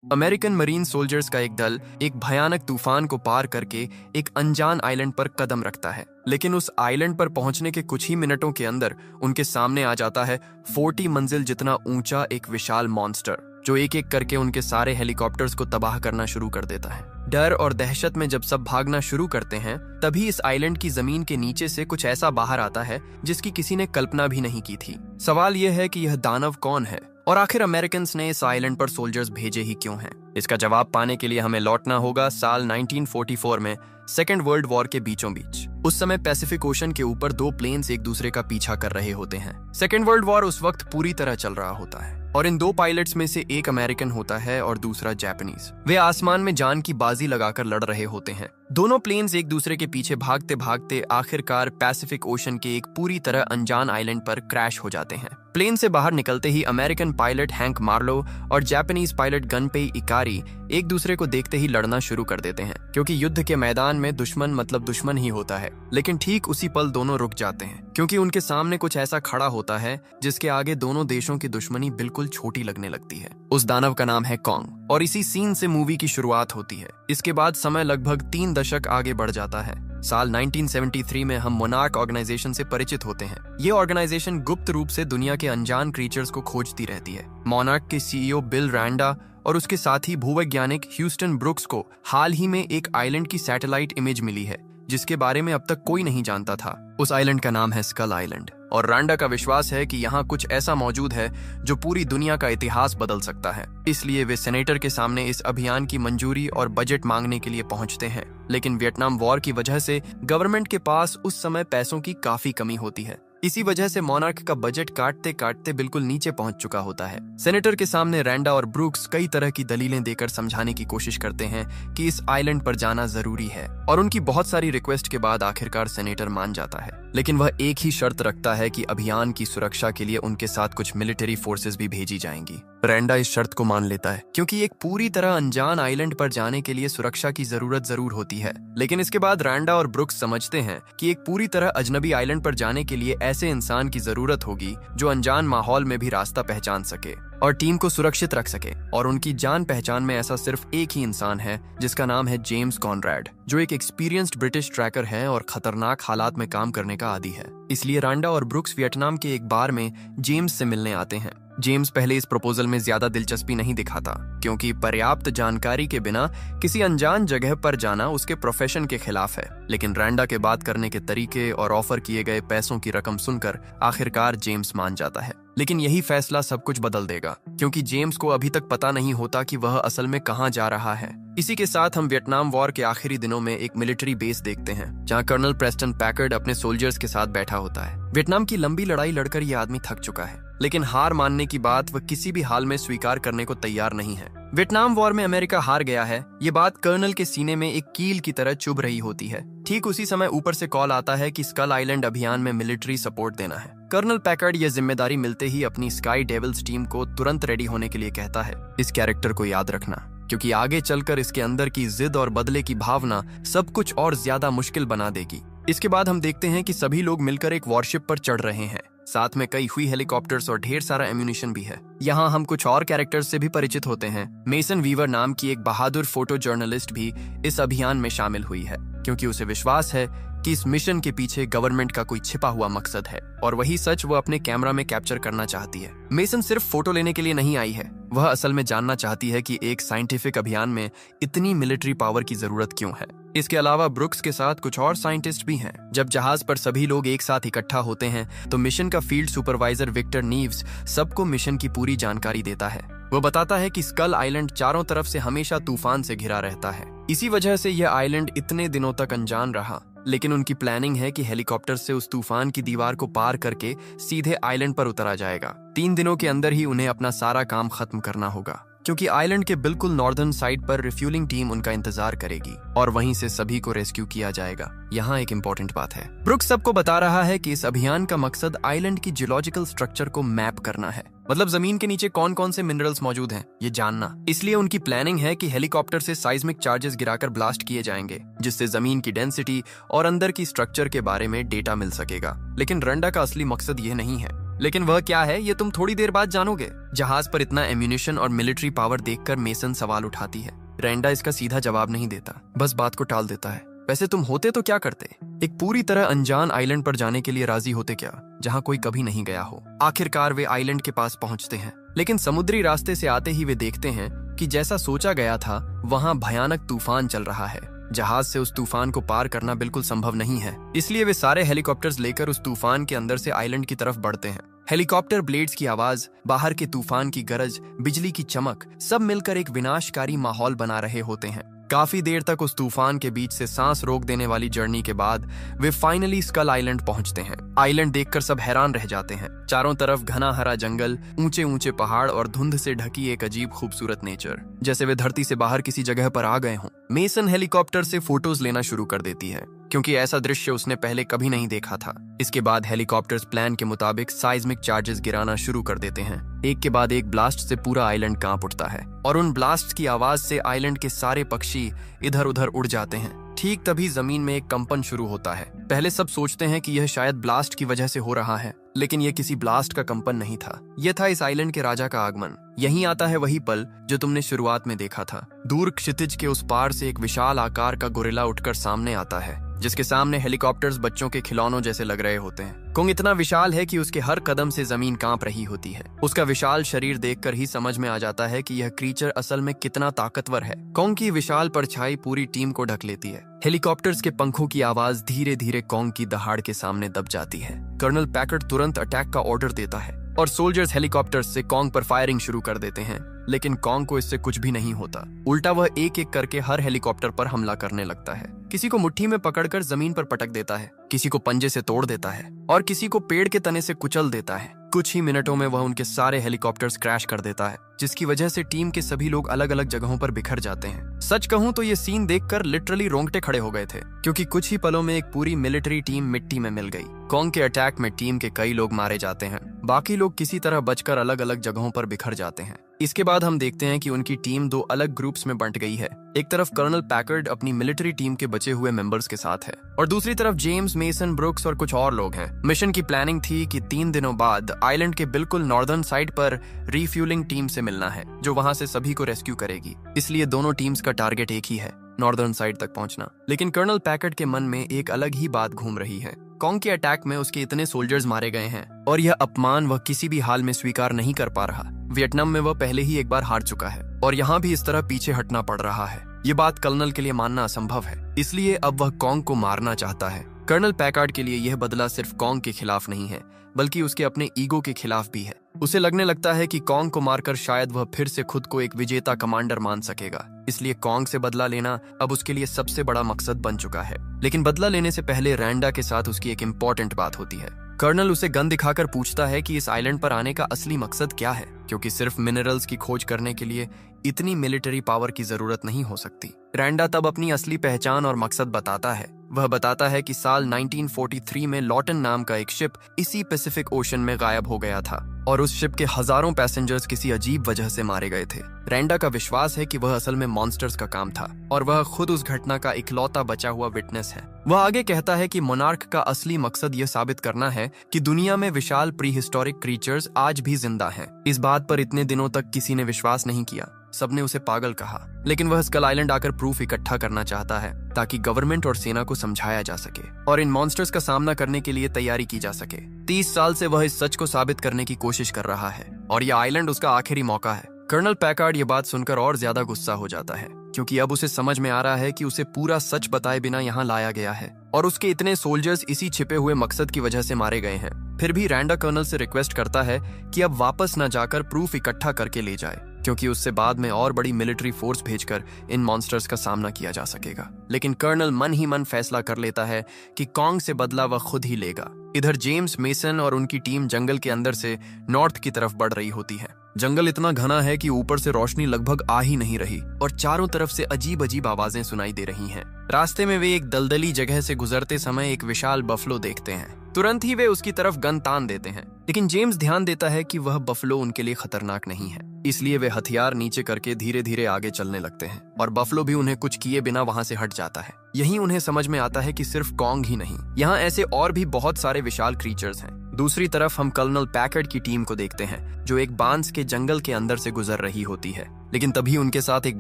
American marine soldiers का एक दल एक भयानक तूफान को पार करके एक अनजान आइलैंड पर कदम रखता है, लेकिन उस आइलैंड पर पहुंचने के कुछ ही मिनटों के अंदर उनके सामने आ जाता है 40 मंजिल जितना ऊंचा एक विशाल मॉन्स्टर, जो एक एक करके उनके सारे हेलीकॉप्टर्स को तबाह करना शुरू कर देता है। डर और दहशत में जब सब भागना शुरू करते हैं, तभी इस आइलैंड की जमीन के नीचे से कुछ ऐसा बाहर आता है जिसकी किसी ने कल्पना भी नहीं की थी। सवाल यह है कि यह दानव कौन है और आखिर अमेरिकन ने इस आइलैंड पर सोल्जर्स भेजे ही क्यों हैं? इसका जवाब पाने के लिए हमें लौटना होगा साल 1944 में सेकेंड वर्ल्ड वॉर के बीचों बीच। उस समय पैसिफिक ओशन के ऊपर दो प्लेन्स एक दूसरे का पीछा कर रहे होते हैं। सेकेंड वर्ल्ड वॉर उस वक्त पूरी तरह चल रहा होता है और इन दो पायलट्स में से एक अमेरिकन होता है और दूसरा जापानीज। वे आसमान में जान की बाजी लगाकर लड़ रहे होते हैं। दोनों प्लेन्स एक दूसरे के पीछे भागते भागते आखिरकार पैसिफिक ओशन के एक पूरी तरह अनजान आइलैंड पर क्रैश हो जाते हैं। प्लेन से बाहर निकलते ही अमेरिकन पायलट हैंक मार्लो और जापानीज पायलट गनपेई इकारी एक दूसरे को देखते ही लड़ना शुरू कर देते हैं, क्योंकि युद्ध के मैदान में दुश्मन मतलब दुश्मन ही होता है। लेकिन ठीक उसी पल दोनों रुक जाते हैं, क्योंकि उनके सामने कुछ ऐसा खड़ा होता है जिसके आगे दोनों देशों की दुश्मनी बिल्कुल छोटी लगने लगती है। उस दानव का नाम है कॉन्ग और इसी सीन से मूवी की शुरुआत होती है। इसके बाद समय लगभग 3 दशक आगे बढ़ जाता है। साल 1973 में हम मोनार्क ऑर्गेनाइजेशन से परिचित होते हैं। ये ऑर्गेनाइजेशन गुप्त रूप से दुनिया के अनजान क्रीचर्स को खोजती रहती है। मोनार्क के सीईओ बिल रैंडा और उसके साथी भूवैज्ञानिक ह्यूस्टन ब्रुक्स को हाल ही में एक आइलैंड की सैटेलाइट इमेज मिली है, जिसके बारे में अब तक कोई नहीं जानता था। उस आइलैंड का नाम है स्कल आइलैंड और रैंडा का विश्वास है कि यहाँ कुछ ऐसा मौजूद है जो पूरी दुनिया का इतिहास बदल सकता है। इसलिए वे सेनेटर के सामने इस अभियान की मंजूरी और बजट मांगने के लिए पहुंचते हैं। लेकिन वियतनाम वॉर की वजह से गवर्नमेंट के पास उस समय पैसों की काफी कमी होती है। इसी वजह से मोनार्क का बजट काटते काटते बिल्कुल नीचे पहुंच चुका होता है। सेनेटर के सामने रैंडा और ब्रुक्स कई तरह की दलीलें देकर समझाने की कोशिश करते हैं कि इस आइलैंड पर जाना जरूरी है और उनकी बहुत सारी रिक्वेस्ट के बाद आखिरकार सेनेटर मान जाता है। लेकिन वह एक ही शर्त रखता है कि अभियान की सुरक्षा के लिए उनके साथ कुछ मिलिट्री फोर्सेस भी भेजी जाएंगी। रैंडा इस शर्त को मान लेता है, क्योंकि एक पूरी तरह अनजान आइलैंड पर जाने के लिए सुरक्षा की जरूरत जरूर होती है। लेकिन इसके बाद रैंडा और ब्रुक्स समझते हैं कि एक पूरी तरह अजनबी आइलैंड पर जाने के लिए ऐसे इंसान की जरूरत होगी जो अनजान माहौल में भी रास्ता पहचान सके और टीम को सुरक्षित रख सके। और उनकी जान पहचान में ऐसा सिर्फ एक ही इंसान है, जिसका नाम है जेम्स कॉनरैड, जो एक एक्सपीरियंस्ड ब्रिटिश ट्रैकर है और खतरनाक हालात में काम करने का आदी है। इसलिए रैंडा और ब्रुक्स वियतनाम के एक बार में जेम्स से मिलने आते हैं। जेम्स पहले इस प्रपोजल में ज्यादा दिलचस्पी नहीं दिखाता, क्योंकि पर्याप्त जानकारी के बिना किसी अनजान जगह पर जाना उसके प्रोफेशन के खिलाफ है। लेकिन रैंडा के बात करने के तरीके और ऑफर किए गए पैसों की रकम सुनकर आखिरकार जेम्स मान जाता है। लेकिन यही फैसला सब कुछ बदल देगा, क्योंकि जेम्स को अभी तक पता नहीं होता कि वह असल में कहां जा रहा है। इसी के साथ हम वियतनाम वॉर के आखिरी दिनों में एक मिलिट्री बेस देखते हैं, जहां कर्नल प्रेस्टन पैकर्ड अपने सोल्जर्स के साथ बैठा होता है। वियतनाम की लंबी लड़ाई लड़कर यह आदमी थक चुका है, लेकिन हार मानने की बात वह किसी भी हाल में स्वीकार करने को तैयार नहीं है। वियतनाम वॉर में अमेरिका हार गया है, ये बात कर्नल के सीने में एक कील की तरह चुभ रही होती है। ठीक उसी समय ऊपर से कॉल आता है कि स्कल आइलैंड अभियान में मिलिट्री सपोर्ट देना है। कर्नल पैकर्ड यह जिम्मेदारी मिलते ही अपनी स्काई डेविल्स टीम को तुरंत रेडी होने के लिए कहता है। इस कैरेक्टर को याद रखना, क्योंकि आगे चलकर इसके अंदर की जिद और बदले की भावना सब कुछ और ज्यादा मुश्किल बना देगी। इसके बाद हम देखते हैं कि सभी लोग मिलकर एक वॉरशिप पर चढ़ रहे हैं। साथ में कई हुई हेलीकॉप्टर्स और ढेर सारा एम्यूनिशन भी है। यहाँ हम कुछ और कैरेक्टर्स से भी परिचित होते हैं। मेसन वीवर नाम की एक बहादुर फोटो जर्नलिस्ट भी इस अभियान में शामिल हुई है, क्योंकि उसे विश्वास है कि इस मिशन के पीछे गवर्नमेंट का कोई छिपा हुआ मकसद है और वही सच वो अपने कैमरा में कैप्चर करना चाहती है। मेसन सिर्फ फोटो लेने के लिए नहीं आई है, वह असल में जानना चाहती है कि एक साइंटिफिक अभियान में इतनी मिलिट्री पावर की जरूरत क्यों है। इसके अलावा ब्रुक्स के साथ कुछ और साइंटिस्ट भी हैं। जब जहाज पर सभी लोग एक साथ इकट्ठा होते हैं तो मिशन का फील्ड सुपरवाइजर विक्टर नीव्स सबको मिशन की पूरी जानकारी देता है। वो बताता है कि स्कल आइलैंड चारों तरफ से हमेशा तूफान से घिरा रहता है। इसी वजह से यह आइलैंड इतने दिनों तक अनजान रहा। लेकिन उनकी प्लानिंग है कि हेलीकॉप्टर से उस तूफान की दीवार को पार करके सीधे आइलैंड पर उतरा जाएगा। 3 दिनों के अंदर ही उन्हें अपना सारा काम खत्म करना होगा, क्योंकि आइलैंड के बिल्कुल नॉर्दर्न साइड पर रिफ्यूलिंग टीम उनका इंतजार करेगी और वहीं से सभी को रेस्क्यू किया जाएगा। यहाँ एक इम्पोर्टेंट बात है, ब्रुक्स सबको बता रहा है कि इस अभियान का मकसद आइलैंड की जियोलॉजिकल स्ट्रक्चर को मैप करना है, मतलब जमीन के नीचे कौन कौन से मिनरल्स मौजूद हैं ये जानना। इसलिए उनकी प्लानिंग है कि हेलीकॉप्टर से साइस्मिक चार्जेस गिराकर ब्लास्ट किए जाएंगे, जिससे जमीन की डेंसिटी और अंदर की स्ट्रक्चर के बारे में डेटा मिल सकेगा। लेकिन रैंडा का असली मकसद ये नहीं है। लेकिन वह क्या है ये तुम थोड़ी देर बाद जानोगे। जहाज पर इतना एम्यूनिशन और मिलिट्री पावर देखकर मेसन सवाल उठाती है। रेंडा इसका सीधा जवाब नहीं देता, बस बात को टाल देता है। वैसे तुम होते तो क्या करते? एक पूरी तरह अनजान आइलैंड पर जाने के लिए राजी होते क्या, जहां कोई कभी नहीं गया हो? आखिरकार वे आइलैंड के पास पहुंचते हैं, लेकिन समुद्री रास्ते से आते ही वे देखते हैं कि जैसा सोचा गया था वहां भयानक तूफान चल रहा है। जहाज से उस तूफान को पार करना बिल्कुल संभव नहीं है, इसलिए वे सारे हेलीकॉप्टर्स लेकर उस तूफान के अंदर से आइलैंड की तरफ बढ़ते हैं। हेलीकॉप्टर ब्लेड्स की आवाज, बाहर के तूफान की गरज, बिजली की चमक, सब मिलकर एक विनाशकारी माहौल बना रहे होते हैं। काफी देर तक उस तूफान के बीच से सांस रोक देने वाली जर्नी के बाद वे फाइनली स्कल आइलैंड पहुंचते हैं। आइलैंड देखकर सब हैरान रह जाते हैं। चारों तरफ घना हरा जंगल, ऊंचे ऊंचे पहाड़ और धुंध से ढकी एक अजीब खूबसूरत नेचर, जैसे वे धरती से बाहर किसी जगह पर आ गए हों। मेसन हेलीकॉप्टर से फोटोज लेना शुरू कर देती है, क्योंकि ऐसा दृश्य उसने पहले कभी नहीं देखा था। इसके बाद हेलीकॉप्टर्स प्लान के मुताबिक साइज्मिक चार्जेस गिराना शुरू कर देते हैं। एक के बाद एक ब्लास्ट से पूरा आइलैंड कांप उठता है और उन ब्लास्ट की आवाज से आइलैंड के सारे पक्षी इधर उधर उड़ जाते हैं। ठीक तभी जमीन में एक कंपन शुरू होता है। पहले सब सोचते हैं कि यह शायद ब्लास्ट की वजह से हो रहा है, लेकिन यह किसी ब्लास्ट का कंपन नहीं था। यह था इस आइलैंड के राजा का आगमन। यहीं आता है वही पल जो तुमने शुरुआत में देखा था। दूर क्षितिज के उस पार से एक विशाल आकार का गोरिल्ला उठकर सामने आता है, जिसके सामने हेलीकॉप्टर्स बच्चों के खिलौनों जैसे लग रहे होते हैं। कोंग इतना विशाल है कि उसके हर कदम से जमीन कांप रही होती है। उसका विशाल शरीर देखकर ही समझ में आ जाता है कि यह क्रीचर असल में कितना ताकतवर है। कोंग की विशाल परछाई पूरी टीम को ढक लेती है। हेलीकॉप्टर्स के पंखों की आवाज धीरे धीरे कोंग की दहाड़ के सामने दब जाती है। कर्नल पैकर्ड तुरंत अटैक का ऑर्डर देता है और सोल्जर्स हेलीकॉप्टर्स से कोंग पर फायरिंग शुरू कर देते हैं, लेकिन कोंग को इससे कुछ भी नहीं होता। उल्टा वह एक एक करके हर हेलीकॉप्टर पर हमला करने लगता है। किसी को मुट्ठी में पकड़कर जमीन पर पटक देता है, किसी को पंजे से तोड़ देता है और किसी को पेड़ के तने से कुचल देता है। कुछ ही मिनटों में वह उनके सारे हेलीकॉप्टर्स क्रैश कर देता है, जिसकी वजह से टीम के सभी लोग अलग अलग जगहों पर बिखर जाते हैं। सच कहूं तो ये सीन देखकर लिटरली रोंगटे खड़े हो गए थे, क्योंकि कुछ ही पलों में एक पूरी मिलिट्री टीम मिट्टी में मिल गई। कोंग के अटैक में टीम के कई लोग मारे जाते हैं, बाकी लोग किसी तरह बचकर अलग अलग जगहों पर बिखर जाते हैं। इसके बाद हम देखते हैं कि उनकी टीम दो अलग ग्रुप्स में बंट गई है। एक तरफ कर्नल पैकर्ड अपनी मिलिट्री टीम के बचे हुए मेंबर्स के साथ है और दूसरी तरफ जेम्स, मेसन, ब्रुक्स और कुछ और लोग हैं। मिशन की प्लानिंग थी कि 3 दिनों बाद आइलैंड के बिल्कुल नॉर्दर्न साइड पर रीफ्यूलिंग टीम से मिलना है, जो वहां से सभी को रेस्क्यू करेगी। इसलिए दोनों टीम्स का टारगेट एक ही है, नॉर्दर्न साइड तक पहुंचना। लेकिन कर्नल पैकर्ड के मन में एक अलग ही बात घूम रही है। कोंग के अटैक में उसके इतने सोल्जर्स मारे गए हैं और यह अपमान वह किसी भी हाल में स्वीकार नहीं कर पा रहा। वियतनाम में वह पहले ही एक बार हार चुका है और यहाँ भी इस तरह पीछे हटना पड़ रहा है। ये बात कर्नल के लिए मानना असंभव है, इसलिए अब वह कोंग को मारना चाहता है। कर्नल पैकर्ड के लिए यह बदला सिर्फ कोंग के खिलाफ नहीं है, बल्कि उसके अपने ईगो के खिलाफ भी है। उसे लगने लगता है कि कोंग को मारकर शायद वह फिर से खुद को एक विजेता कमांडर मान सकेगा। इसलिए कोंग से बदला लेना अब उसके लिए सबसे बड़ा मकसद बन चुका है। लेकिन बदला लेने से पहले रैंडा के साथ उसकी एक इम्पोर्टेंट बात होती है। कर्नल उसे गन दिखाकर पूछता है कि इस आइलैंड पर आने का असली मकसद क्या है, क्योंकि सिर्फ मिनरल्स की खोज करने के लिए इतनी मिलिट्री पावर की जरूरत नहीं हो सकती। रैंडा तब अपनी असली पहचान और मकसद बताता है। वह बताता है कि साल 1943 में लॉटन नाम का एक शिप इसी पैसिफिक ओशन में गायब हो गया था और उस शिप के हजारों पैसेंजर्स किसी अजीब वजह से मारे गए थे। रैंडा का विश्वास है कि वह असल में मॉन्स्टर्स का काम था और वह खुद उस घटना का इकलौता बचा हुआ विटनेस है। वह आगे कहता है कि मोनार्क का असली मकसद यह साबित करना है कि दुनिया में विशाल प्री हिस्टोरिक क्रीचर्स आज भी जिंदा हैं। इस बात पर इतने दिनों तक किसी ने विश्वास नहीं किया, सबने उसे पागल कहा, लेकिन वह स्कल आइलैंड आकर प्रूफ इकट्ठा करना चाहता है ताकि गवर्नमेंट और सेना को समझाया जा सके और इन मॉन्स्टर्स का सामना करने के लिए तैयारी की जा सके। 30 साल से वह इस सच को साबित करने की कोशिश कर रहा है और यह आइलैंड उसका आखिरी मौका है। कर्नल पैकर्ड ये बात सुनकर और ज्यादा गुस्सा हो जाता है, क्योंकि अब उसे समझ में आ रहा है कि उसे पूरा सच बताए बिना यहाँ लाया गया है और उसके इतने सोल्जर्स इसी छिपे हुए मकसद की वजह से मारे गए हैं। फिर भी रैंडा कर्नल से रिक्वेस्ट करता है कि अब वापस न जाकर प्रूफ इकट्ठा करके ले जाए, क्योंकि उससे बाद में और बड़ी मिलिट्री फोर्स भेजकर इन मॉन्स्टर्स का सामना किया जा सकेगा। लेकिन कर्नल मन ही मन फैसला कर लेता है कि कोंग से बदला वह खुद ही लेगा। इधर जेम्स, मेसन और उनकी टीम जंगल के अंदर से नॉर्थ की तरफ बढ़ रही होती है। जंगल इतना घना है कि ऊपर से रोशनी लगभग आ ही नहीं रही और चारों तरफ से अजीब अजीब आवाजें सुनाई दे रही हैं। रास्ते में वे एक दलदली जगह से गुजरते समय एक विशाल बफलो देखते हैं। तुरंत ही वे उसकी तरफ गन तान देते हैं, लेकिन जेम्स ध्यान देता है कि वह बफलो उनके लिए खतरनाक नहीं है, इसलिए वे हथियार नीचे करके धीरे धीरे आगे चलने लगते हैं और बफलो भी उन्हें कुछ किए बिना वहां से हट जाता है। यहीं उन्हें समझ में आता है कि सिर्फ कोंग ही नहीं, यहाँ ऐसे और भी बहुत सारे विशाल क्रीचर्स हैं दूसरी तरफ हम कर्नल पैकर्ड की टीम को देखते हैं, जो एक बांस के जंगल के अंदर से गुजर रही होती है। लेकिन तभी उनके साथ एक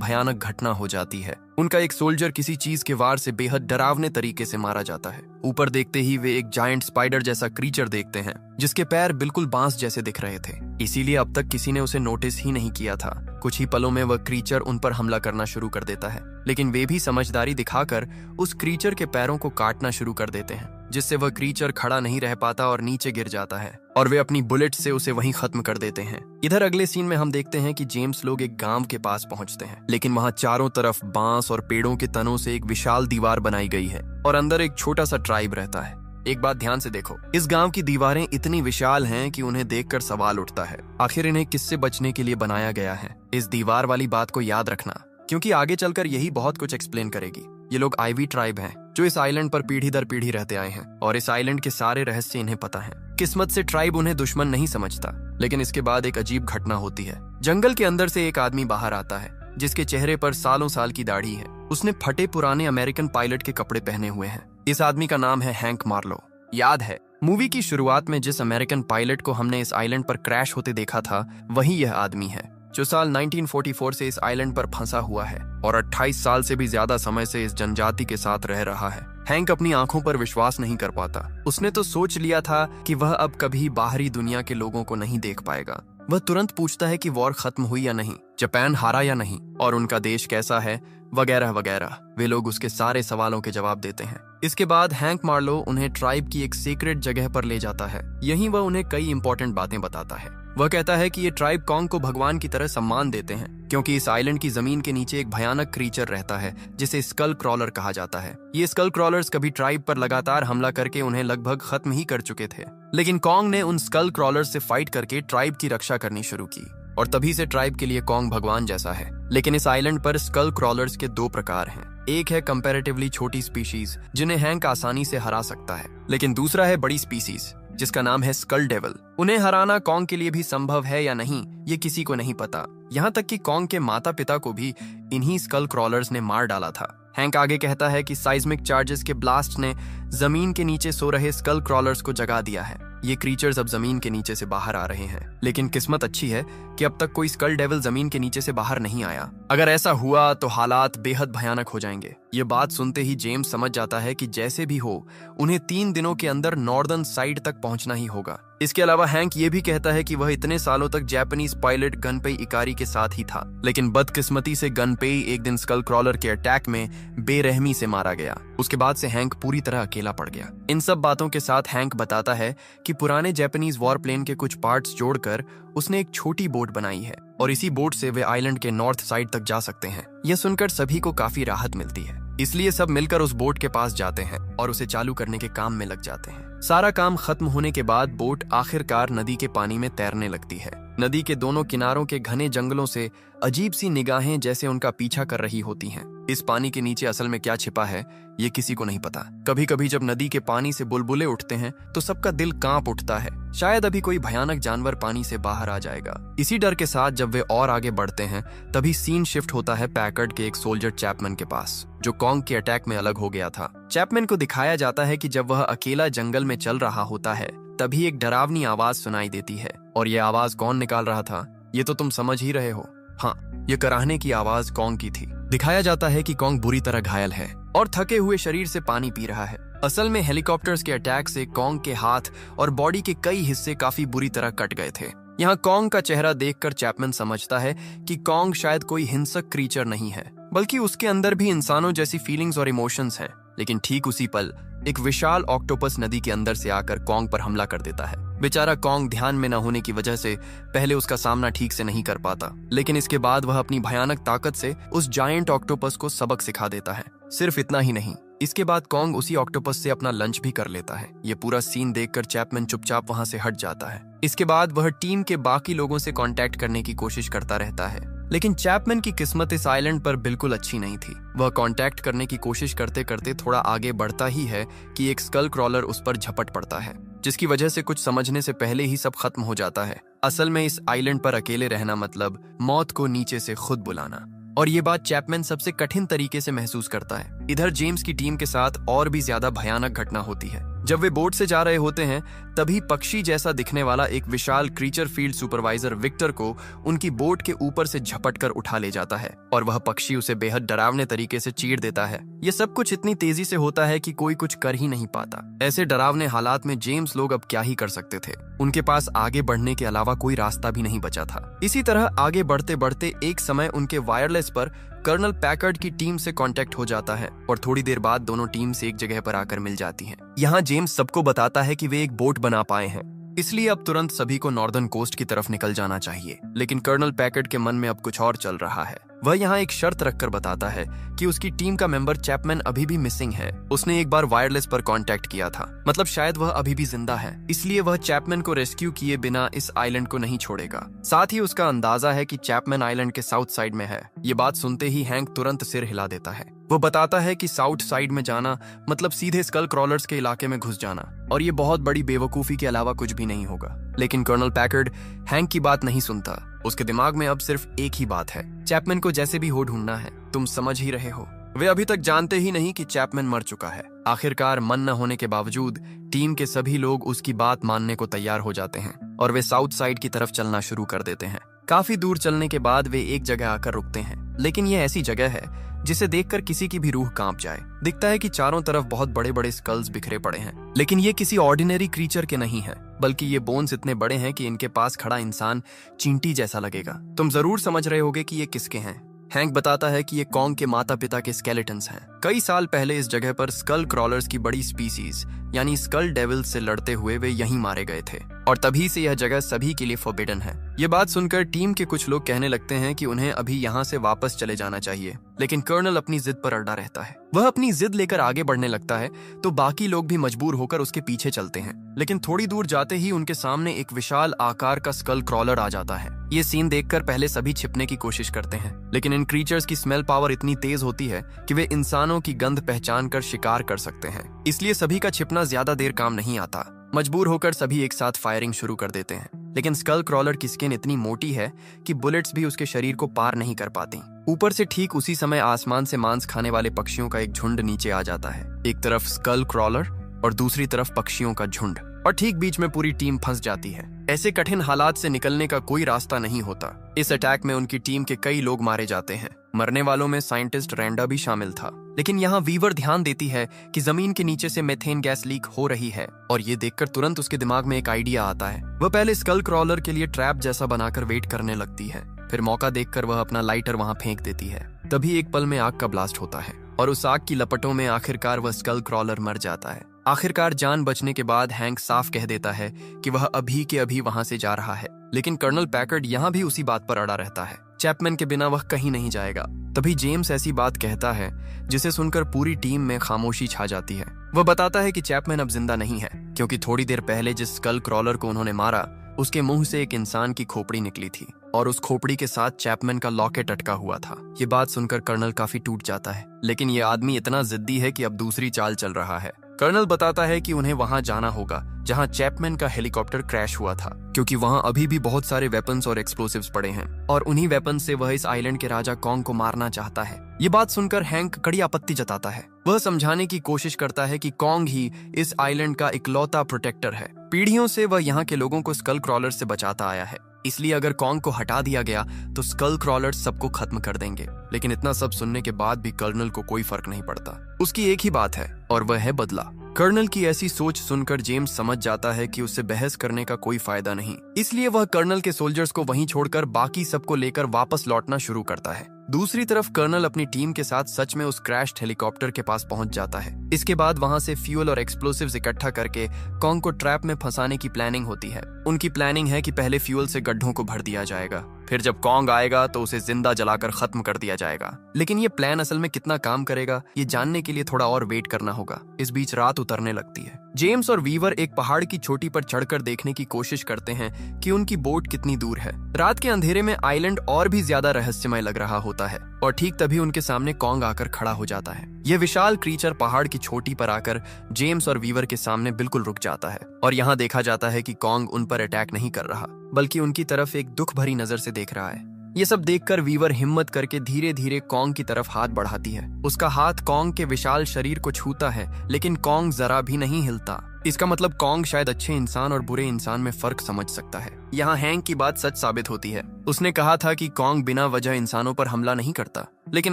भयानक घटना हो जाती है। उनका एक सोल्जर किसी चीज के वार से बेहद डरावने तरीके से मारा जाता है। ऊपर देखते ही वे एक जायंट स्पाइडर जैसा क्रीचर देखते हैं, जिसके पैर बिल्कुल बांस जैसे दिख रहे थे। इसीलिए अब तक किसी ने उसे नोटिस ही नहीं किया था। कुछ ही पलों में वह क्रीचर उन पर हमला करना शुरू कर देता है, लेकिन वे भी समझदारी दिखाकर उस क्रीचर के पैरों को काटना शुरू कर देते हैं, जिससे वह क्रीचर खड़ा नहीं रह पाता और नीचे गिर जाता है, और वे अपनी बुलेट से उसे वहीं खत्म कर देते हैं। इधर अगले सीन में हम देखते हैं कि जेम्स लोग एक गांव के पास पहुंचते हैं, लेकिन वहां चारों तरफ बांस और पेड़ों के तनों से एक विशाल दीवार बनाई गई है और अंदर एक छोटा सा ट्राइब रहता है। एक बात ध्यान से देखो, इस गांव की दीवारें इतनी विशाल हैं कि उन्हें देखकर सवाल उठता है, आखिर इन्हें किससे बचने के लिए बनाया गया है। इस दीवार वाली बात को याद रखना, क्योंकि आगे चलकर यही बहुत कुछ एक्सप्लेन करेगी। ये लोग आईवी ट्राइब हैं, जो इस आइलैंड पर पीढ़ी दर पीढ़ी रहते आए हैं और इस आइलैंड के सारे रहस्य इन्हें पता है। किस्मत से ट्राइब उन्हें दुश्मन नहीं समझता, लेकिन इसके बाद एक अजीब घटना होती है। जंगल के अंदर से एक आदमी बाहर आता है, जिसके चेहरे पर सालों साल की दाढ़ी है। उसने फटे पुराने अमेरिकन पायलट के कपड़े पहने हुए हैं। इस आदमी का नाम है हैंक मार्लो। याद है, मूवी की शुरुआत में जिस अमेरिकन पायलट को हमने इस आइलैंड पर क्रैश होते देखा था, वही यह आदमी है, जो साल 1944 से इस आइलैंड पर फंसा हुआ है और 28 साल से भी ज्यादा समय से इस जनजाति के साथ रह रहा है। हैंक अपनी आंखों पर विश्वास नहीं कर पाता। उसने तो सोच लिया था कि वह अब कभी बाहरी दुनिया के लोगों को नहीं देख पाएगा। वह तुरंत पूछता है कि वॉर खत्म हुई या नहीं, जापान हारा या नहीं, और उनका देश कैसा है, वगैरह वगैरह। वे लोग उसके सारे सवालों के जवाब देते हैं। इसके बाद हैंक मार्लो उन्हें ट्राइब की एक सीक्रेट जगह पर ले जाता है। यहीं वह उन्हें कई इंपॉर्टेंट बातें बताता है। वह कहता है कि ये ट्राइब कॉन्ग को भगवान की तरह सम्मान देते हैं, क्योंकि इस आइलैंड की जमीन के नीचे एक भयानक क्रीचर रहता है, जिसे स्कल क्रॉलर कहा जाता है। ये स्कल क्रॉलर्स कभी ट्राइब पर लगातार हमला करके उन्हें लगभग खत्म ही कर चुके थे, लेकिन कॉन्ग ने उन स्कल क्रॉलर्स से फाइट करके ट्राइब की रक्षा करनी शुरू की, और तभी से ट्राइब के लिए कॉन्ग भगवान जैसा है। लेकिन इस आइलैंड पर स्कल क्रॉलर्स के दो प्रकार हैं। एक है कंपैरेटिवली छोटी स्पीशीज, जिन्हें हैंक आसानी से हरा सकता है, लेकिन दूसरा है बड़ी स्पीशीज, जिसका नाम है स्कल डेविल। उन्हें हराना कॉन्ग के लिए भी संभव है या नहीं, ये किसी को नहीं पता। यहाँ तक कि कॉन्ग के माता पिता को भी इन्हीं स्कल क्रॉलर्स ने मार डाला था। हैंक आगे कहता है कि साइज्मिक चार्जेस के ब्लास्ट ने जमीन के नीचे सो रहे स्कल क्रॉलर्स को जगा दिया है। ये क्रीचर्स अब जमीन के नीचे से बाहर आ रहे हैं, लेकिन किस्मत अच्छी है कि अब तक कोई स्कल डेविल जमीन के नीचे से बाहर नहीं आया। अगर ऐसा हुआ तो हालात बेहद भयानक हो जाएंगे। ये बात सुनते ही जेम्स समझ जाता है कि जैसे भी हो, उन्हें 3 दिनों के अंदर नॉर्दर्न साइड तक पहुंचना ही होगा। इसके अलावा हैंक ये भी कहता है कि वह इतने सालों तक जापानीज पायलट गनपेई इकारी के साथ ही था, लेकिन बदकिस्मती से गनपेई एक दिन स्कल क्रॉलर के अटैक में बेरहमी से मारा गया। उसके बाद से हैंक पूरी तरह अकेला पड़ गया। इन सब बातों के साथ हैंक बताता है कि पुराने जापानीज वॉर प्लेन के कुछ पार्ट्स जोड़कर उसने एक छोटी बोट बनाई है, और इसी बोट से वे आइलैंड के नॉर्थ साइड तक जा सकते हैं। यह सुनकर सभी को काफी राहत मिलती है, इसलिए सब मिलकर उस बोट के पास जाते हैं और उसे चालू करने के काम में लग जाते हैं। सारा काम खत्म होने के बाद बोट आखिरकार नदी के पानी में तैरने लगती है। नदी के दोनों किनारों के घने जंगलों से अजीब सी निगाहें जैसे उनका पीछा कर रही होती हैं। इस पानी के नीचे असल में क्या छिपा है, ये किसी को नहीं पता। कभी कभी जब नदी के पानी से बुलबुले उठते हैं तो सबका दिल कांप उठता है, शायद अभी कोई भयानक जानवर पानी से बाहर आ जाएगा। इसी डर के साथ जब वे और आगे बढ़ते हैं, तभी सीन शिफ्ट होता है पैकर्ड के एक सोल्जर चैपमैन के पास, जो कॉन्ग के अटैक में अलग हो गया था। चैपमैन को दिखाया जाता है कि जब वह अकेला जंगल में चल रहा होता है, तभी एक डरावनी आवाज सुनाई देती है, और ये आवाज कौन निकाल रहा था, ये तो तुम समझ ही रहे हो। हाँ, ये कराहने की आवाज कॉन्ग की थी। दिखाया जाता है कि कॉन्ग बुरी तरह घायल है और थके हुए शरीर से पानी पी रहा है। असल में हेलीकॉप्टर्स के अटैक से कॉन्ग के हाथ और बॉडी के कई हिस्से काफी बुरी तरह कट गए थे। यहाँ कॉन्ग का चेहरा देखकर चैपमैन समझता है कि कॉन्ग शायद कोई हिंसक क्रीचर नहीं है, बल्कि उसके अंदर भी इंसानों जैसी फीलिंग्स और इमोशंस हैं। लेकिन ठीक उसी पल एक विशाल ऑक्टोपस नदी के अंदर से आकर कॉन्ग पर हमला कर देता है। बेचारा कॉन्ग ध्यान में न होने की वजह से पहले उसका सामना ठीक से नहीं कर पाता, लेकिन इसके बाद वह अपनी भयानक ताकत से उस जायंट ऑक्टोपस को सबक सिखा देता है। सिर्फ इतना ही नहीं, इसके बाद कॉन्ग उसी ऑक्टोपस से अपना लंच भी कर लेता है। ये पूरा सीन देखकर चैपमैन चुपचाप वहां से हट जाता है। इसके बाद वह टीम के बाकी लोगों से कांटेक्ट करने की कोशिश करता रहता है, लेकिन चैपमैन की किस्मत इस आइलैंड पर बिल्कुल अच्छी नहीं थी। वह कांटेक्ट करने की कोशिश करते करते थोड़ा आगे बढ़ता ही है कि एक स्कल क्रॉलर उस पर झपट पड़ता है, जिसकी वजह से कुछ समझने से पहले ही सब खत्म हो जाता है। असल में इस आइलैंड पर अकेले रहना मतलब मौत को नीचे से खुद बुलाना, और ये बात चैपमैन सबसे कठिन तरीके से महसूस करता है। इधर जेम्स की टीम के साथ और भी ज्यादा भयानक घटना होती है। जब वे बोट से जा रहे होते हैं तभी पक्षी जैसा दिखने वाला एक विशाल क्रीचर फील्ड सुपरवाइजर विक्टर को उनकी बोट के ऊपर से झपट कर उठा ले जाता है और वह पक्षी उसे बेहद डरावने तरीके से चीर देता है। ये सब कुछ इतनी तेजी से होता है कि कोई कुछ कर ही नहीं पाता। ऐसे डरावने हालात में जेम्स लोग अब क्या ही कर सकते थे। उनके पास आगे बढ़ने के अलावा कोई रास्ता भी नहीं बचा था। इसी तरह आगे बढ़ते बढ़ते एक समय उनके वायरलेस पर कर्नल पैकर्ड की टीम से कांटेक्ट हो जाता है और थोड़ी देर बाद दोनों टीम्स एक जगह पर आकर मिल जाती हैं। यहाँ जेम्स सबको बताता है कि वे एक बोट बना पाए हैं, इसलिए अब तुरंत सभी को नॉर्दर्न कोस्ट की तरफ निकल जाना चाहिए। लेकिन कर्नल पैकर्ड के मन में अब कुछ और चल रहा है। वह यहाँ एक शर्त रखकर बताता है कि उसकी टीम का मेंबर चैपमैन अभी भी मिसिंग है। उसने एक बार वायरलेस पर कांटेक्ट किया था, मतलब शायद वह अभी भी जिंदा है, इसलिए वह चैपमैन को रेस्क्यू किए बिना इस आइलैंड को नहीं छोड़ेगा। साथ ही उसका अंदाजा है कि चैपमैन आइलैंड के साउथ साइड में है। ये बात सुनते ही हैंक तुरंत सिर हिला देता है। वो बताता है कि साउथ साइड में जाना मतलब सीधे स्कल क्रॉलर्स के इलाके में घुस जाना, और ये बहुत बड़ी बेवकूफी के अलावा कुछ भी नहीं होगा। लेकिन कर्नल पैकर्ड हैंक की बात नहीं सुनता। उसके दिमाग में अब सिर्फ एक ही बात है, चैपमैन को जैसे भी हो ढूंढना है, तुम समझ ही रहे हो। वे अभी तक जानते ही नहीं कि चैपमैन मर चुका है। आखिरकार मन न होने के बावजूद टीम के सभी लोग उसकी बात मानने को तैयार हो जाते हैं और वे साउथ साइड की तरफ चलना शुरू कर देते हैं। काफी दूर चलने के बाद वे एक जगह आकर रुकते हैं, लेकिन यह ऐसी जगह है जिसे देखकर किसी की भी रूह कांप जाए। दिखता है कि चारों तरफ बहुत बड़े बड़े स्कल्स बिखरे पड़े हैं, लेकिन ये किसी ऑर्डिनरी क्रीचर के नहीं है, बल्कि ये बोन्स इतने बड़े हैं कि इनके पास खड़ा इंसान चींटी जैसा लगेगा। तुम जरूर समझ रहे होगे कि ये किसके हैं। हैंक बताता है कि ये कॉन्ग के माता पिता के स्केलेटन्स हैं। कई साल पहले इस जगह पर स्कल क्रॉलर्स की बड़ी स्पीसीज यानी स्कल डेविल्स से लड़ते हुए वे यहीं मारे गए थे, और तभी से यह जगह सभी के लिए फॉरबिडन है। ये बात सुनकर टीम के कुछ लोग कहने लगते हैं कि उन्हें अभी यहाँ से वापस चले जाना चाहिए, लेकिन कर्नल अपनी जिद पर अड़ा रहता है। वह अपनी जिद लेकर आगे बढ़ने लगता है तो बाकी लोग भी मजबूर होकर उसके पीछे चलते हैं, लेकिन थोड़ी दूर जाते ही उनके सामने एक विशाल आकार का स्कल क्रॉलर आ जाता है। ये सीन देखकर पहले सभी छिपने की कोशिश करते हैं, लेकिन इन क्रीचर्स की स्मेल पावर इतनी तेज होती है कि वे इंसानों की गंध पहचान कर शिकार कर सकते हैं, इसलिए सभी का छिपना ज्यादा देर काम नहीं आता। मजबूर होकर सभी एक साथ फायरिंग शुरू कर देते हैं, लेकिन स्कल क्रॉलर की स्किन इतनी मोटी है कि बुलेट्स भी उसके शरीर को पार नहीं कर पाती। ऊपर से ठीक उसी समय आसमान से मांस खाने वाले पक्षियों का एक झुंड नीचे आ जाता है। एक तरफ स्कल क्रॉलर और दूसरी तरफ पक्षियों का झुंड, और ठीक बीच में पूरी टीम फंस जाती है। ऐसे कठिन हालात से निकलने का कोई रास्ता नहीं होता। इस अटैक में उनकी टीम के कई लोग मारे जाते हैं। मरने वालों में साइंटिस्ट रैंडा भी शामिल था। लेकिन यहाँ वीवर ध्यान देती है कि जमीन के नीचे से मेथेन गैस लीक हो रही है, और ये देखकर तुरंत उसके दिमाग में एक आइडिया आता है। वह पहले स्कल क्रॉलर के लिए ट्रैप जैसा बनाकर वेट करने लगती है, फिर मौका देखकर वह अपना लाइटर वहां फेंक देती है। तभी एक पल में आग का ब्लास्ट होता है और उस आग की लपटों में आखिरकार वह स्कल क्रॉलर मर जाता है। आखिरकार जान बचने के बाद हैंक साफ कह देता है कि वह अभी के अभी वहां से जा रहा है, लेकिन कर्नल पैकर्ड यहाँ भी उसी बात पर अड़ा रहता है। चैपमैन के बिना वह कहीं नहीं जाएगा। तभी जेम्स ऐसी बात कहता है जिसे सुनकर पूरी टीम में खामोशी छा जाती है। वह बताता है कि चैपमैन अब जिंदा नहीं है, क्योंकि थोड़ी देर पहले जिस स्कल क्रॉलर को उन्होंने मारा उसके मुंह से एक इंसान की खोपड़ी निकली थी, और उस खोपड़ी के साथ चैपमैन का लॉकेट अटका हुआ था। ये बात सुनकर कर्नल काफी टूट जाता है, लेकिन ये आदमी इतना जिद्दी है कि अब दूसरी चाल चल रहा है। कर्नल बताता है कि उन्हें वहां जाना होगा जहां चैपमैन का हेलीकॉप्टर क्रैश हुआ था, क्योंकि वहां अभी भी बहुत सारे वेपन्स और एक्सप्लोसिव्स पड़े हैं, और उन्हीं वेपन्स से वह इस आइलैंड के राजा कॉन्ग को मारना चाहता है। ये बात सुनकर हैंक कड़ी आपत्ति जताता है। वह समझाने की कोशिश करता है कि कॉन्ग ही इस आइलैंड का इकलौता प्रोटेक्टर है। पीढ़ियों से वह यहाँ के लोगों को स्कल क्रॉलर से बचाता आया है, इसलिए अगर कॉन्ग को हटा दिया गया तो स्कल क्रॉलर्स सबको खत्म कर देंगे। लेकिन इतना सब सुनने के बाद भी कर्नल को कोई फर्क नहीं पड़ता। उसकी एक ही बात है, और वह है बदला। कर्नल की ऐसी सोच सुनकर जेम्स समझ जाता है कि उससे बहस करने का कोई फायदा नहीं, इसलिए वह कर्नल के सोल्जर्स को वहीं छोड़कर बाकी सबको लेकर वापस लौटना शुरू करता है। दूसरी तरफ कर्नल अपनी टीम के साथ सच में उस क्रैश्ड हेलीकॉप्टर के पास पहुंच जाता है। इसके बाद वहां से फ्यूल और एक्सप्लोसिव्स इकट्ठा करके कॉन्ग को ट्रैप में फंसाने की प्लानिंग होती है। उनकी प्लानिंग है कि पहले फ्यूल से गड्ढों को भर दिया जाएगा, फिर जब कॉन्ग आएगा तो उसे जिंदा जलाकर खत्म कर दिया जाएगा। लेकिन ये प्लान असल में कितना काम करेगा ये जानने के लिए थोड़ा और वेट करना होगा। इस बीच रात उतरने लगती है। जेम्स और वीवर एक पहाड़ की चोटी पर चढ़कर देखने की कोशिश करते हैं कि उनकी बोट कितनी दूर है। रात के अंधेरे में आइलैंड और भी ज्यादा रहस्यमय लग रहा होता है, और ठीक तभी उनके सामने कॉन्ग आकर खड़ा हो जाता है। यह विशाल क्रीचर पहाड़ की चोटी पर आकर जेम्स और वीवर के सामने बिल्कुल रुक जाता है, और यहाँ देखा जाता है कि कॉन्ग उन पर अटैक नहीं कर रहा, बल्कि उनकी तरफ एक दुख भरी नजर से देख रहा है। ये सब देखकर वीवर हिम्मत करके धीरे धीरे कॉन्ग की तरफ हाथ बढ़ाती है। उसका हाथ कॉन्ग के विशाल शरीर को छूता है, लेकिन कॉन्ग जरा भी नहीं हिलता। इसका मतलब कॉन्ग शायद अच्छे इंसान और बुरे इंसान में फर्क समझ सकता है। यहाँ हैंक की बात सच साबित होती है। उसने कहा था कि कॉन्ग बिना वजह इंसानों पर हमला नहीं करता, लेकिन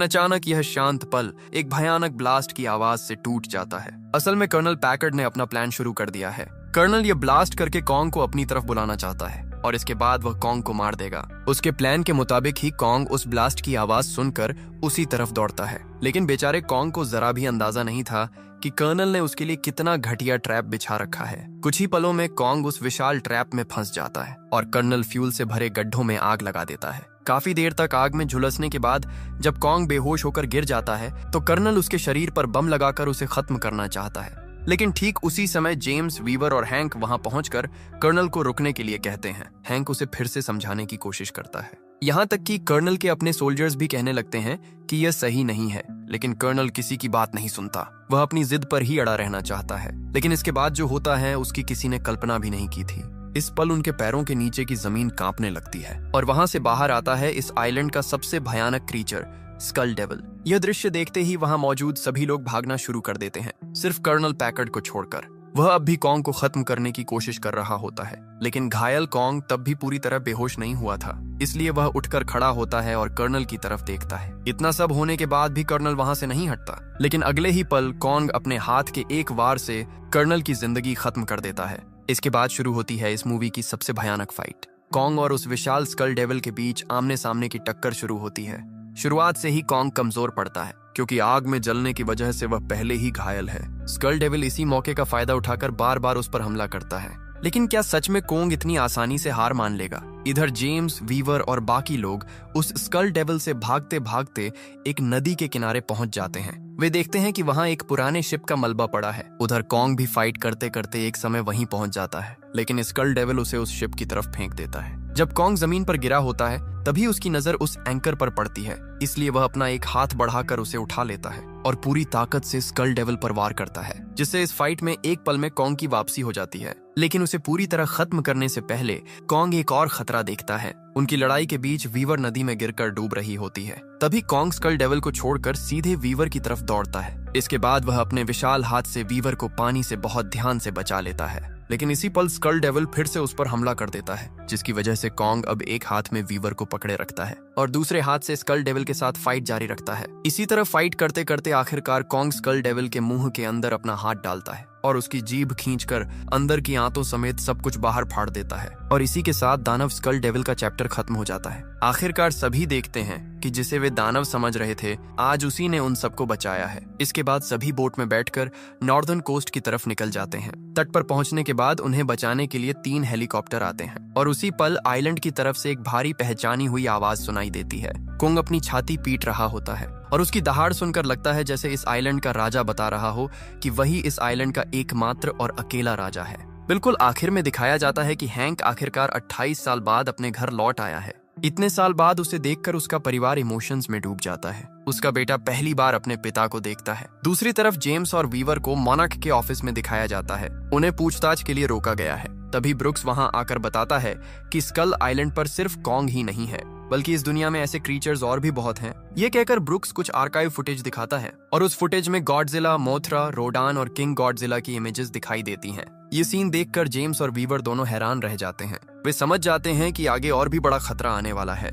अचानक यह शांत पल एक भयानक ब्लास्ट की आवाज से टूट जाता है। असल में कर्नल पैकर्ड ने अपना प्लान शुरू कर दिया है। कर्नल ये ब्लास्ट करके कॉन्ग को अपनी तरफ बुलाना चाहता है और इसके बाद वह कॉन्ग को मार देगा। उसके प्लान के मुताबिक ही कॉन्ग उस ब्लास्ट की आवाज सुनकर उसी तरफ दौड़ता है, लेकिन बेचारे कॉन्ग को जरा भी अंदाजा नहीं था कि कर्नल ने उसके लिए कितना घटिया ट्रैप बिछा रखा है। कुछ ही पलों में कॉन्ग उस विशाल ट्रैप में फंस जाता है और कर्नल फ्यूल से भरे गड्ढों में आग लगा देता है। काफी देर तक आग में झुलसने के बाद जब कॉन्ग बेहोश होकर गिर जाता है तो कर्नल उसके शरीर पर बम लगाकर उसे खत्म करना चाहता है, लेकिन ठीक उसी समय जेम्स, वीवर और हैंक वहां पहुंचकर कर्नल को रुकने के लिए कहते हैं। हैंक उसे फिर से समझाने की कोशिश करता है, यहाँ तक कि कर्नल के अपने सोल्जर्स भी कहने लगते हैं कि यह सही नहीं है, लेकिन कर्नल किसी की बात नहीं सुनता। वह अपनी जिद पर ही अड़ा रहना चाहता है। लेकिन इसके बाद जो होता है उसकी किसी ने कल्पना भी नहीं की थी। इस पल उनके पैरों के नीचे की जमीन कांपने लगती है और वहां से बाहर आता है इस आइलैंड का सबसे भयानक क्रीचर, स्कल डेविल। यह दृश्य देखते ही वहां मौजूद सभी लोग भागना शुरू कर देते हैं, सिर्फ कर्नल पैकर्ड को छोड़कर। वह अब भी कॉन्ग को खत्म करने की कोशिश कर रहा होता है, लेकिन घायल कॉन्ग तब भी पूरी तरह बेहोश नहीं हुआ था, इसलिए वह उठकर खड़ा होता है और कर्नल की तरफ देखता है। इतना सब होने के बाद भी कर्नल वहां से नहीं हटता, लेकिन अगले ही पल कॉन्ग अपने हाथ के एक वार से कर्नल की जिंदगी खत्म कर देता है। इसके बाद शुरू होती है इस मूवी की सबसे भयानक फाइट। कॉन्ग और उस विशाल स्कल डेविल के बीच आमने सामने की टक्कर शुरू होती है। शुरुआत से ही कॉन्ग कमजोर पड़ता है, क्योंकि आग में जलने की वजह से वह पहले ही घायल है। स्कल डेविल इसी मौके का फायदा उठाकर बार बार उस पर हमला करता है, लेकिन क्या सच में कॉन्ग इतनी आसानी से हार मान लेगा? इधर जेम्स, वीवर और बाकी लोग उस स्कल डेविल से भागते भागते एक नदी के किनारे पहुंच जाते हैं। वे देखते हैं कि वहां एक पुराने शिप का मलबा पड़ा है। उधर कॉन्ग भी फाइट करते करते एक समय वहीं पहुंच जाता है, लेकिन स्कल डेविल उसे उस शिप की तरफ फेंक देता है। जब कॉन्ग जमीन पर गिरा होता है तभी उसकी नजर उस एंकर पर पड़ती है, इसलिए वह अपना एक हाथ बढ़ाकर उसे उठा लेता है और पूरी ताकत से स्कल डेविल पर वार करता है, जिससे इस फाइट में एक पल में कॉन्ग की वापसी हो जाती है। लेकिन उसे पूरी तरह खत्म करने से पहले कॉन्ग एक और खतरा देखता है। उनकी लड़ाई के बीच वीवर नदी में गिरकर डूब रही होती है। तभी कॉन्ग स्कल डेविल को छोड़कर सीधे वीवर की तरफ दौड़ता है। इसके बाद वह अपने विशाल हाथ से वीवर को पानी से बहुत ध्यान से बचा लेता है, लेकिन इसी पल स्कल डेविल फिर से उस पर हमला कर देता है, जिसकी वजह से कॉन्ग अब एक हाथ में वीवर को पकड़े रखता है और दूसरे हाथ से स्कल डेविल के साथ फाइट जारी रखता है। इसी तरह फाइट करते करते आखिरकार कॉन्ग स्कल डेविल के मुंह के अंदर अपना हाथ डालता है और उसकी जीभ खींचकर अंदर की आंतों समेत सब कुछ बाहर फाड़ देता है, और इसी के साथ दानव स्कल डेविल का चैप्टर खत्म हो जाता है। आखिरकार सभी देखते हैं कि जिसे वे दानव समझ रहे थे, आज उसी ने उन सबको बचाया है। इसके बाद सभी बोट में बैठकर नॉर्दर्न कोस्ट की तरफ निकल जाते हैं। तट पर पहुंचने के बाद उन्हें बचाने के लिए 3 हेलीकॉप्टर आते हैं और उसी पल आइलैंड की तरफ से एक भारी पहचानी हुई आवाज सुनाई देती है। कॉन्ग अपनी छाती पीट रहा होता है और उसकी दहाड़ सुनकर लगता है जैसे इस आइलैंड का राजा बता रहा हो कि वही इस आइलैंड का एकमात्र और अकेला राजा है। बिल्कुल आखिर में दिखाया जाता है कि हैंक आखिरकार 28 साल बाद अपने घर लौट आया है। इतने साल बाद उसे देखकर उसका परिवार इमोशंस में डूब जाता है। उसका बेटा पहली बार अपने पिता को देखता है। दूसरी तरफ जेम्स और वीवर को मोनार्क के ऑफिस में दिखाया जाता है। उन्हें पूछताछ के लिए रोका गया है। तभी ब्रुक्स वहां आकर बताता है कि स्कल आइलैंड पर सिर्फ कॉन्ग ही नहीं है, बल्कि इस दुनिया में ऐसे क्रीचर्स और भी बहुत हैं। ये कहकर ब्रुक्स कुछ आर्काइव फुटेज दिखाता है और उस फुटेज में गॉडजिला, मोथरा, रोडान और किंग गॉडजिला की इमेजेस दिखाई देती हैं। ये सीन देखकर जेम्स और वीवर दोनों हैरान रह जाते हैं। वे समझ जाते हैं कि आगे और भी बड़ा खतरा आने वाला है।